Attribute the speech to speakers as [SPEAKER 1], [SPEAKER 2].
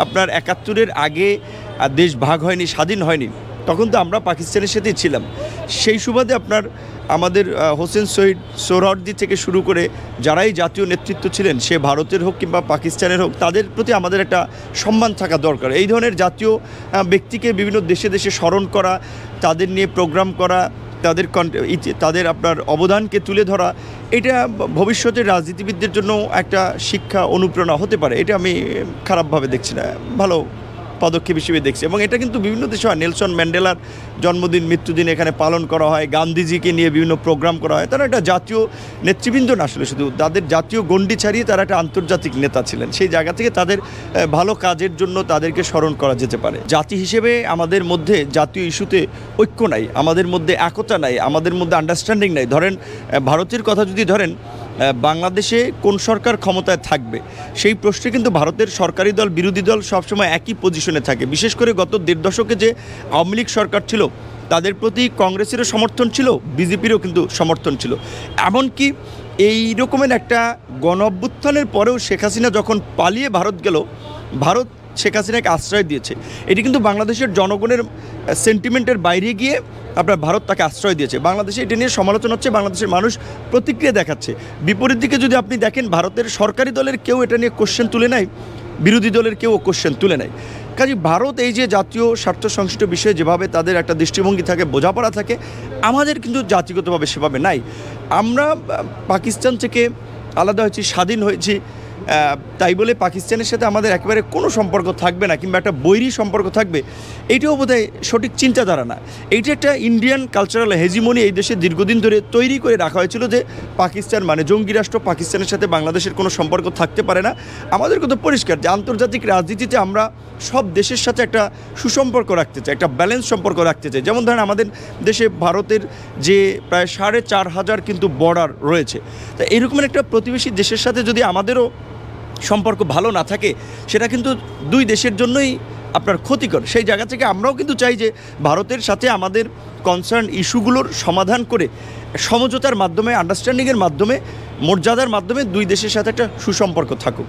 [SPEAKER 1] আপনার ৭১-এর আগে দেশ ভাগ হয়নি, স্বাধীন হয়নি, তখন তো আমরা পাকিস্তানের সাথেই ছিলাম। সেই সুবাদে আপনার আমাদের হোসেন শহীদ সোহরাওয়ার্দী থেকে শুরু করে যারাই জাতীয় নেতৃত্ব ছিলেন, সে ভারতের হোক কিংবা পাকিস্তানের হোক, তাদের প্রতি আমাদের একটা সম্মান থাকা দরকার। এই ধরনের জাতীয় ব্যক্তিকে বিভিন্ন দেশে দেশে স্মরণ করা, তাদের নিয়ে প্রোগ্রাম করা, তাদের আপনার অবদানকে তুলে ধরা, এটা ভবিষ্যতের রাজনীতিবিদদের জন্য একটা শিক্ষা অনুপ্রেরণা হতে পারে। এটা আমি খারাপভাবে দেখছি না, ভালো পদক্ষেপ হিসেবে দেখছি। এবং এটা কিন্তু বিভিন্ন দেশে হয়। নেলসন ম্যান্ডেলার জন্মদিন, মৃত্যুদিন এখানে পালন করা হয়, গান্ধীজিকে নিয়ে বিভিন্ন প্রোগ্রাম করা হয়। তারা একটা জাতীয় নেতৃবৃন্দ না, আসলে শুধু তাদের জাতীয় গণ্ডি ছাড়িয়ে তারা একটা আন্তর্জাতিক নেতা ছিলেন। সেই জায়গা থেকে তাদের ভালো কাজের জন্য তাদেরকে স্মরণ করা যেতে পারে। জাতি হিসেবে আমাদের মধ্যে জাতীয় ইস্যুতে ঐক্য নাই, আমাদের মধ্যে একতা নাই, আমাদের মধ্যে আন্ডারস্ট্যান্ডিং নাই। ধরেন ভারতের কথা যদি ধরেন, বাংলাদেশে কোন সরকার ক্ষমতায় থাকবে সেই প্রশ্নে কিন্তু ভারতের সরকারি দল বিরোধী দল সবসময় একই পজিশনে থাকে। বিশেষ করে গত ১.৫ দশকে যে আওয়ামী লীগ সরকার ছিল, তাদের প্রতি কংগ্রেসেরও সমর্থন ছিল, বিজেপিরও কিন্তু সমর্থন ছিল। এমনকি এই রকমের একটা গণ অভ্যুত্থানের পরেও শেখ হাসিনা যখন পালিয়ে ভারত গেল, ভারত শেখ হাসিনাকে আশ্রয় দিয়েছে। এটি কিন্তু বাংলাদেশের জনগণের সেন্টিমেন্টের বাইরে গিয়ে আপনার ভারত তাকে আশ্রয় দিয়েছে। বাংলাদেশে এটা নিয়ে সমালোচনা হচ্ছে, বাংলাদেশের মানুষ প্রতিক্রিয়া দেখাচ্ছে। বিপরীত দিকে যদি আপনি দেখেন, ভারতের সরকারি দলের কেউ এটা নিয়ে কোশ্চেন তুলে নেয়, বিরোধী দলের কেউ কোশ্চেন তুলে নেয়। কাজে ভারত এই যে জাতীয় স্বার্থ সংশ্লিষ্ট বিষয়ে যেভাবে তাদের একটা দৃষ্টিভঙ্গি থাকে, বোঝাপড়া থাকে, আমাদের কিন্তু জাতিগতভাবে সেভাবে নাই। আমরা পাকিস্তান থেকে আলাদা হয়েছি, স্বাধীন হয়েছি, তাই বলে পাকিস্তানের সাথে আমাদের একেবারে কোনো সম্পর্ক থাকবে না কিংবা একটা বৈরী সম্পর্ক থাকবে, এইটাও বোধহয় সঠিক চিন্তাধারা না। এইটা একটা ইন্ডিয়ান কালচারাল হেজিমনি এই দেশে দীর্ঘদিন ধরে তৈরি করে রাখা হয়েছিল যে পাকিস্তান মানে জঙ্গি রাষ্ট্র, পাকিস্তানের সাথে বাংলাদেশের কোনো সম্পর্ক থাকতে পারে না। আমাদের কথা পরিষ্কার যে আন্তর্জাতিক রাজনীতিতে আমরা সব দেশের সাথে একটা সুসম্পর্ক রাখতে চাই, একটা ব্যালেন্স সম্পর্ক রাখতে চাই। যেমন ধরেন আমাদের দেশে ভারতের যে প্রায় ৪,৫০০ কিন্তু বর্ডার রয়েছে, তা এরকমের একটা প্রতিবেশী দেশের সাথে যদি আমাদেরও সম্পর্ক ভালো না থাকে, সেটা কিন্তু দুই দেশের জন্যই আপনার ক্ষতিকর। সেই জায়গা থেকে আমরাও কিন্তু চাই যে ভারতের সাথে আমাদের কনসার্ন ইস্যুগুলোর সমাধান করে সমঝোতার মাধ্যমে, আন্ডারস্ট্যান্ডিংয়ের মাধ্যমে, মর্যাদার মাধ্যমে দুই দেশের সাথে একটা সুসম্পর্ক থাকুক।